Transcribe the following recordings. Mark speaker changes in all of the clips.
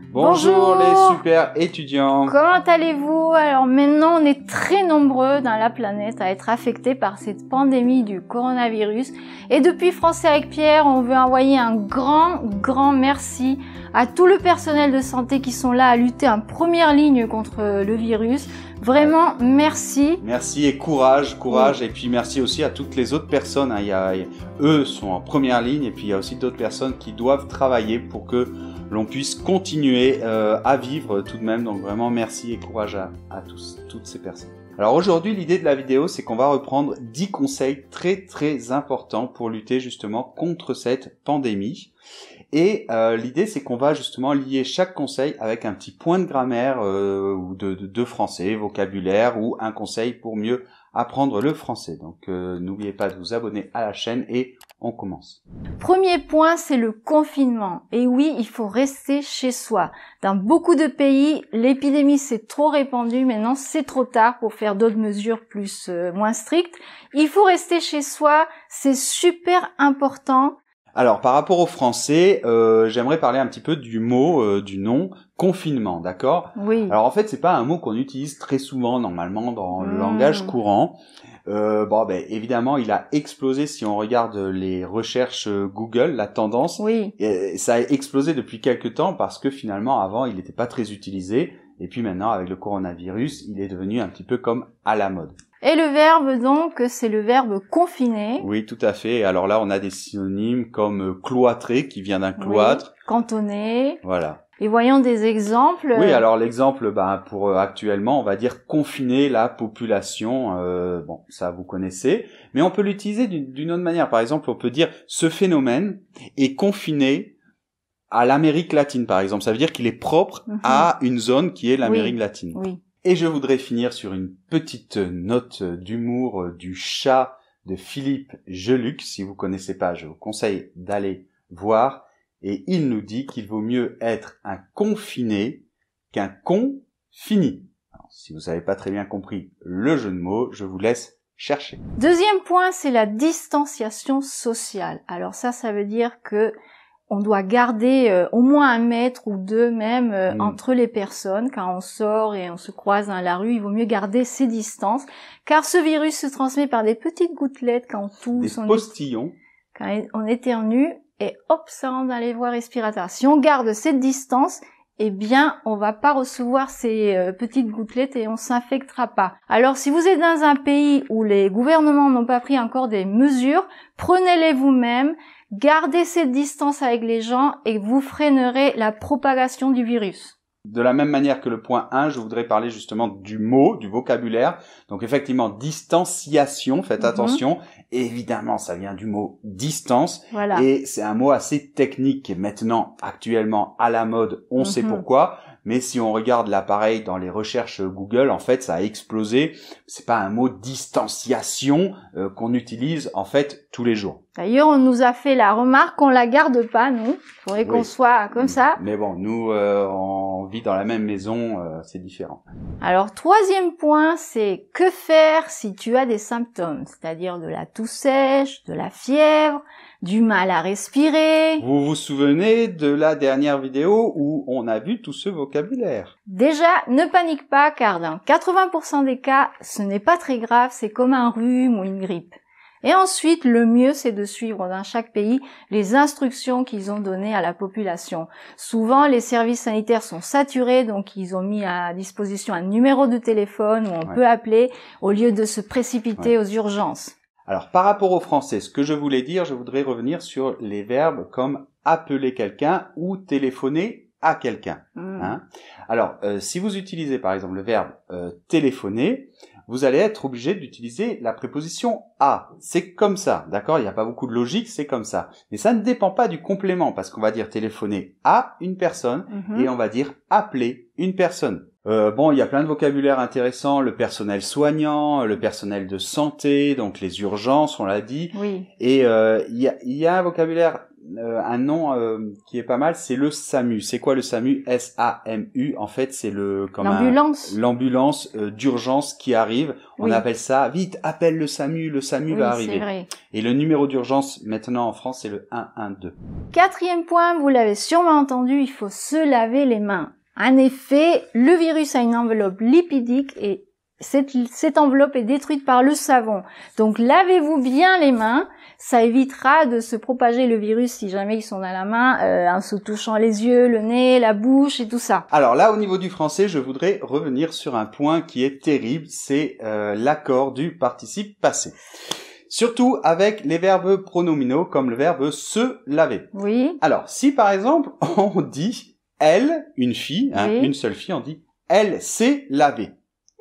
Speaker 1: Bonjour les super étudiants.
Speaker 2: Comment allez-vous? Alors maintenant, on est très nombreux dans la planète à être affectés par cette pandémie du coronavirus. Et depuis Français avec Pierre, on veut envoyer un grand merci à tout le personnel de santé qui sont là à lutter en première ligne contre le virus. Vraiment, merci.
Speaker 1: Merci et courage. Oui. Et puis merci aussi à toutes les autres personnes. Eux sont en première ligne et puis il y a aussi d'autres personnes qui doivent travailler pour que l'on puisse continuer à vivre tout de même. Donc vraiment merci et courage à toutes ces personnes. Alors aujourd'hui, l'idée de la vidéo, c'est qu'on va reprendre 10 conseils très importants pour lutter justement contre cette pandémie. Et l'idée, c'est qu'on va justement lier chaque conseil avec un petit point de grammaire ou de français, vocabulaire ou un conseil pour mieux apprendre le français. Donc n'oubliez pas de vous abonner à la chaîne et on commence.
Speaker 2: Premier point, c'est le confinement. Et oui, il faut rester chez soi. Dans beaucoup de pays, l'épidémie s'est trop répandue. Maintenant, c'est trop tard pour faire d'autres mesures moins strictes. Il faut rester chez soi. C'est super important.
Speaker 1: Alors, par rapport au français, j'aimerais parler un petit peu du mot, du nom confinement, d'accord?
Speaker 2: Oui.
Speaker 1: Alors, en fait, c'est pas un mot qu'on utilise très souvent, normalement, dans le langage courant. Évidemment, il a explosé si on regarde les recherches Google, la tendance.
Speaker 2: Oui.
Speaker 1: Ça a explosé depuis quelques temps parce que finalement, avant, il n'était pas très utilisé. Et puis maintenant, avec le coronavirus, il est devenu un petit peu comme à la mode.
Speaker 2: Et le verbe donc, c'est le verbe confiner.
Speaker 1: Oui, tout à fait. Alors là, on a des synonymes comme cloîtrer, qui vient d'un cloître.
Speaker 2: Oui, cantonner.
Speaker 1: Voilà.
Speaker 2: Et voyons des exemples.
Speaker 1: Oui, alors l'exemple, pour actuellement, on va dire confiner la population. Ça vous connaissez. Mais on peut l'utiliser d'une autre manière. Par exemple, on peut dire ce phénomène est confiné à l'Amérique latine, par exemple. Ça veut dire qu'il est propre à une zone qui est l'Amérique latine.
Speaker 2: Oui.
Speaker 1: Et je voudrais finir sur une petite note d'humour du chat de Philippe Geluc. Si vous connaissez pas, je vous conseille d'aller voir. Et il nous dit qu'il vaut mieux être un confiné qu'un con fini. Alors, si vous n'avez pas très bien compris le jeu de mots, je vous laisse chercher.
Speaker 2: Deuxième point, c'est la distanciation sociale. Alors ça veut dire que on doit garder au moins 1 mètre ou 2 même entre les personnes. Quand on sort et on se croise dans la rue, il vaut mieux garder ces distances, car ce virus se transmet par des petites gouttelettes quand on tousse,
Speaker 1: des postillons.
Speaker 2: Quand on éternue, et hop, ça rentre dans les voies respiratoires. Si on garde cette distance, eh bien, on va pas recevoir ces petites gouttelettes et on s'infectera pas. Alors, si vous êtes dans un pays où les gouvernements n'ont pas pris encore des mesures, prenez-les vous-même. Gardez cette distance avec les gens et vous freinerez la propagation du virus.
Speaker 1: De la même manière que le point 1, je voudrais parler justement du mot, du vocabulaire. Donc effectivement, distanciation, faites attention. Évidemment, ça vient du mot distance.
Speaker 2: Voilà.
Speaker 1: Et c'est un mot assez technique qui est maintenant, actuellement, à la mode. On sait pourquoi. Mais si on regarde l'appareil dans les recherches Google, en fait, ça a explosé. C'est pas un mot distanciation qu'on utilise, en fait, tous les jours.
Speaker 2: D'ailleurs, on nous a fait la remarque qu'on la garde pas, nous. Il faudrait qu'on soit comme ça.
Speaker 1: Mais bon, nous, on vit dans la même maison, c'est différent.
Speaker 2: Alors, troisième point, c'est que faire si tu as des symptômes, c'est-à-dire de la toux sèche, de la fièvre, du mal à respirer.
Speaker 1: Vous vous souvenez de la dernière vidéo où on a vu tout ce vocabulaire?
Speaker 2: Déjà, ne panique pas, car dans 80% des cas, ce n'est pas très grave, c'est comme un rhume ou une grippe. Et ensuite, le mieux, c'est de suivre dans chaque pays les instructions qu'ils ont données à la population. Souvent, les services sanitaires sont saturés, donc ils ont mis à disposition un numéro de téléphone où on peut appeler au lieu de se précipiter aux urgences.
Speaker 1: Alors, par rapport au français, ce que je voulais dire, je voudrais revenir sur les verbes comme appeler quelqu'un ou téléphoner à quelqu'un. Alors, si vous utilisez par exemple le verbe téléphoner, vous allez être obligé d'utiliser la préposition à. C'est comme ça, d'accord? Il n'y a pas beaucoup de logique, c'est comme ça. Mais ça ne dépend pas du complément, parce qu'on va dire téléphoner à une personne et on va dire appeler une personne. Il y a plein de vocabulaire intéressant, le personnel soignant, le personnel de santé, donc les urgences, on l'a dit.
Speaker 2: Oui.
Speaker 1: Et il y a un vocabulaire un nom qui est pas mal, c'est le SAMU. C'est quoi le SAMU? S-A-M-U. En fait, c'est l'ambulance d'urgence qui arrive. On appelle ça, vite, appelle le SAMU va arriver.
Speaker 2: C'est vrai.
Speaker 1: Et le numéro d'urgence, maintenant en France, c'est le 112.
Speaker 2: Quatrième point, vous l'avez sûrement entendu, il faut se laver les mains. En effet, le virus a une enveloppe lipidique et cette enveloppe est détruite par le savon. Donc lavez-vous bien les mains, ça évitera de se propager le virus si jamais ils sont dans la main, en se touchant les yeux, le nez, la bouche et tout ça.
Speaker 1: Alors là, au niveau du français, je voudrais revenir sur un point qui est terrible, c'est l'accord du participe passé. Surtout avec les verbes pronominaux comme le verbe se laver.
Speaker 2: Oui.
Speaker 1: Alors, si par exemple on dit elle, une fille, une seule fille, on dit elle s'est lavée.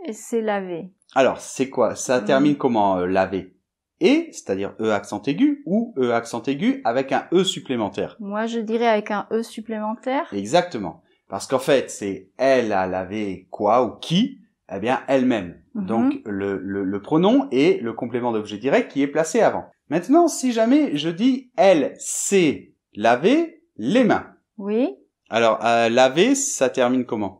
Speaker 2: Et c'est lavé.
Speaker 1: Alors, c'est quoi? Ça termine comment, laver? Et, c'est-à-dire E accent aigu, ou E accent aigu avec un E supplémentaire?
Speaker 2: Moi, je dirais avec un E supplémentaire.
Speaker 1: Exactement. Parce qu'en fait, c'est elle a lavé quoi ou qui? Eh bien, elle-même. Donc, le pronom et le complément d'objet direct qui est placé avant. Maintenant, si jamais je dis elle s'est lavé les mains.
Speaker 2: Oui.
Speaker 1: Alors, laver, ça termine comment?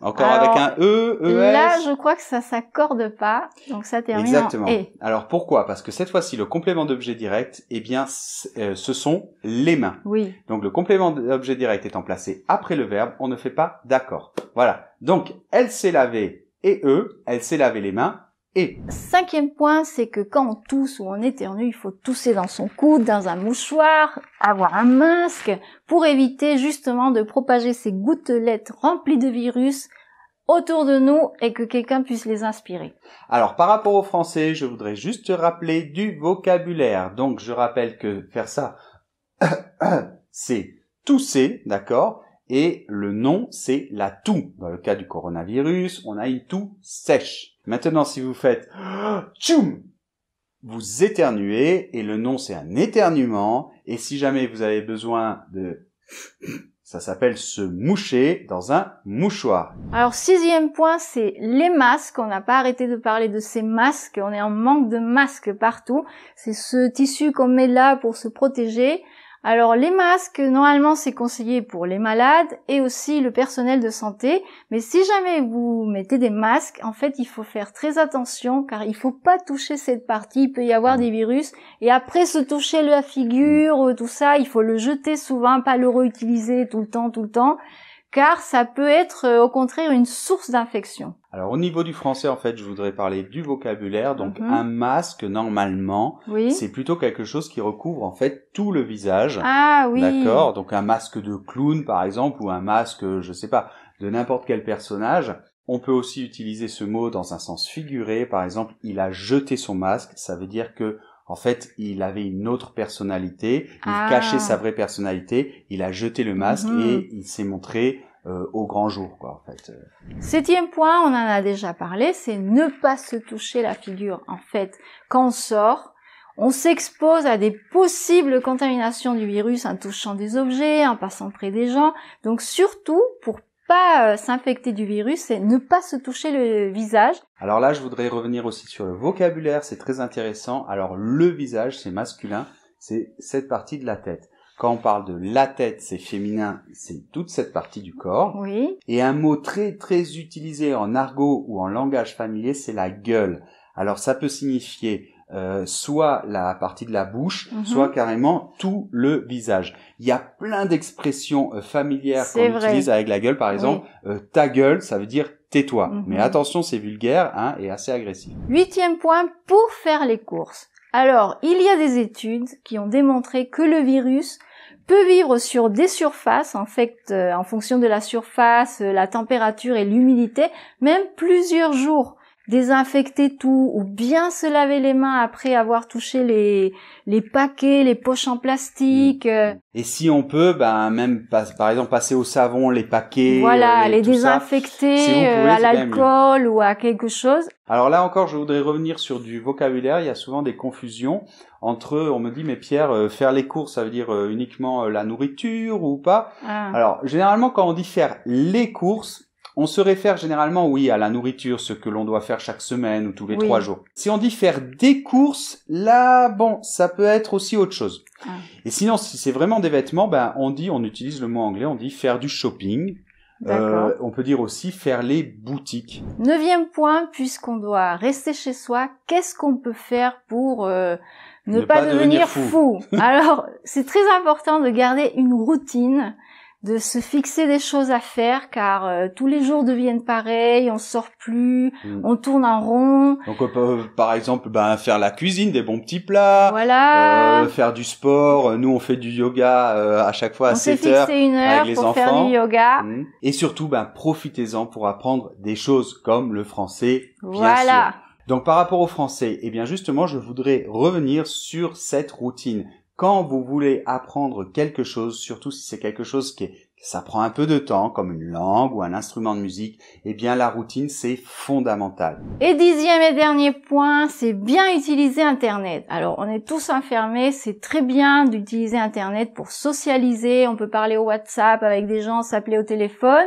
Speaker 1: Encore avec un E, ES.
Speaker 2: Là, je crois que ça s'accorde pas, donc ça termine
Speaker 1: Exactement.
Speaker 2: en E.
Speaker 1: Alors pourquoi? Parce que cette fois-ci, le complément d'objet direct, eh bien, ce sont les mains.
Speaker 2: Oui.
Speaker 1: Donc le complément d'objet direct étant placé après le verbe, on ne fait pas d'accord. Voilà. Donc, elle s'est lavée et elle s'est lavé les mains et.
Speaker 2: Cinquième point, c'est que quand on tousse ou on éternue, il faut tousser dans son coude, dans un mouchoir, avoir un masque, pour éviter justement de propager ces gouttelettes remplies de virus autour de nous et que quelqu'un puisse les inspirer.
Speaker 1: Alors, par rapport au français, je voudrais juste rappeler du vocabulaire. Donc, je rappelle que faire ça, c'est tousser, d'accord? Et le nom, c'est la toux. Dans le cas du coronavirus, on a une toux sèche. Maintenant, si vous faites tchoum, vous éternuez et le nom, c'est un éternuement. Et si jamais vous avez besoin de... Ça s'appelle se moucher dans un mouchoir.
Speaker 2: Alors, sixième point, c'est les masques. On n'a pas arrêté de parler de ces masques. On est en manque de masques partout. C'est ce tissu qu'on met là pour se protéger. Alors les masques, normalement c'est conseillé pour les malades et aussi le personnel de santé, mais si jamais vous mettez des masques, en fait il faut faire très attention car il faut pas toucher cette partie, il peut y avoir des virus et après se toucher la figure, tout ça, il faut le jeter souvent, pas le réutiliser tout le temps, car ça peut être au contraire une source d'infection.
Speaker 1: Alors au niveau du français, en fait, je voudrais parler du vocabulaire. Donc un masque, normalement, c'est plutôt quelque chose qui recouvre en fait tout le visage.
Speaker 2: Ah oui.
Speaker 1: D'accord. Donc un masque de clown, par exemple, ou un masque, je sais pas, de n'importe quel personnage. On peut aussi utiliser ce mot dans un sens figuré. Par exemple, il a jeté son masque. Ça veut dire que en fait, il avait une autre personnalité, il cachait sa vraie personnalité, il a jeté le masque et il s'est montré au grand jour, quoi, en fait.
Speaker 2: Septième point, on en a déjà parlé, c'est ne pas se toucher la figure. En fait, quand on sort, on s'expose à des possibles contaminations du virus en touchant des objets, en passant près des gens. Donc surtout, pour pas s'infecter du virus, c'est ne pas se toucher le visage.
Speaker 1: Alors là, je voudrais revenir aussi sur le vocabulaire, c'est très intéressant. Alors le visage, c'est masculin, c'est cette partie de la tête. Quand on parle de la tête, c'est féminin, c'est toute cette partie du corps.
Speaker 2: Oui.
Speaker 1: Et un mot très très utilisé en argot ou en langage familier, c'est la gueule. Alors ça peut signifier soit la partie de la bouche, soit carrément tout le visage. Il y a plein d'expressions familières qu'on utilise avec la gueule. Par exemple, ta gueule, ça veut dire tais-toi. Mais attention, c'est vulgaire et assez agressif.
Speaker 2: Huitième point, pour faire les courses. Alors, il y a des études qui ont démontré que le virus peut vivre sur des surfaces, en fait, en fonction de la surface, la température et l'humidité, même plusieurs jours. Désinfecter tout ou bien se laver les mains après avoir touché les paquets, les poches en plastique.
Speaker 1: Et si on peut, même par exemple passer au savon les paquets,
Speaker 2: voilà, les désinfecter à l'alcool ou à quelque chose.
Speaker 1: Alors là encore, je voudrais revenir sur du vocabulaire. Il y a souvent des confusions entre, on me dit, mais Pierre, faire les courses, ça veut dire uniquement la nourriture ou pas? Alors généralement, quand on dit faire les courses, On se réfère généralement, oui, à la nourriture, ce que l'on doit faire chaque semaine ou tous les 3 jours. Si on dit faire des courses, là, bon, ça peut être aussi autre chose. Et sinon, si c'est vraiment des vêtements, ben, on utilise le mot anglais, on dit faire du shopping. On peut dire aussi faire les boutiques.
Speaker 2: 9e point, puisqu'on doit rester chez soi, qu'est-ce qu'on peut faire pour ne pas devenir fou? Alors, c'est très important de garder une routine, de se fixer des choses à faire, car tous les jours deviennent pareils, on sort plus, on tourne en rond.
Speaker 1: Donc on peut, par exemple, faire la cuisine, des bons petits plats, faire du sport. Nous, on fait du yoga à chaque fois à 7 heures.
Speaker 2: On s'est fixé 1 heure
Speaker 1: avec les
Speaker 2: pour
Speaker 1: enfants.
Speaker 2: faire du yoga.
Speaker 1: Et surtout, profitez-en pour apprendre des choses comme le français, bien sûr. Donc par rapport au français, eh bien justement, je voudrais revenir sur cette routine. Quand vous voulez apprendre quelque chose, surtout si c'est quelque chose ça prend un peu de temps, comme une langue ou un instrument de musique, eh bien la routine, c'est fondamental.
Speaker 2: Et 10e et dernier point, c'est bien utiliser Internet. Alors, on est tous enfermés, c'est très bien d'utiliser Internet pour socialiser, on peut parler au WhatsApp avec des gens, s'appeler au téléphone,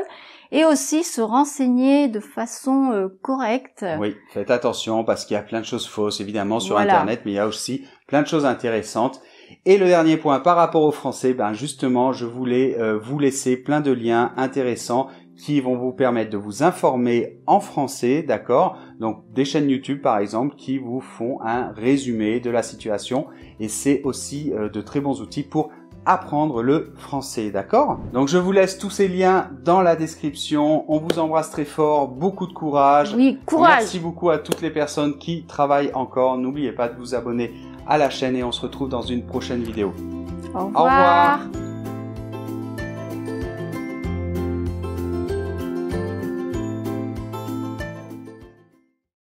Speaker 2: et aussi se renseigner de façon correcte.
Speaker 1: Oui, faites attention parce qu'il y a plein de choses fausses, évidemment, sur Internet, mais il y a aussi plein de choses intéressantes. Et le dernier point par rapport au français, justement, je voulais vous laisser plein de liens intéressants qui vont vous permettre de vous informer en français, d'accord? Donc des chaînes YouTube par exemple qui vous font un résumé de la situation et c'est aussi de très bons outils pour apprendre le français, d'accord? Donc je vous laisse tous ces liens dans la description. On vous embrasse très fort, beaucoup de courage.
Speaker 2: Oui, courage.
Speaker 1: Merci beaucoup à toutes les personnes qui travaillent encore. N'oubliez pas de vous abonner à la chaîne et on se retrouve dans une prochaine vidéo.
Speaker 2: Au revoir.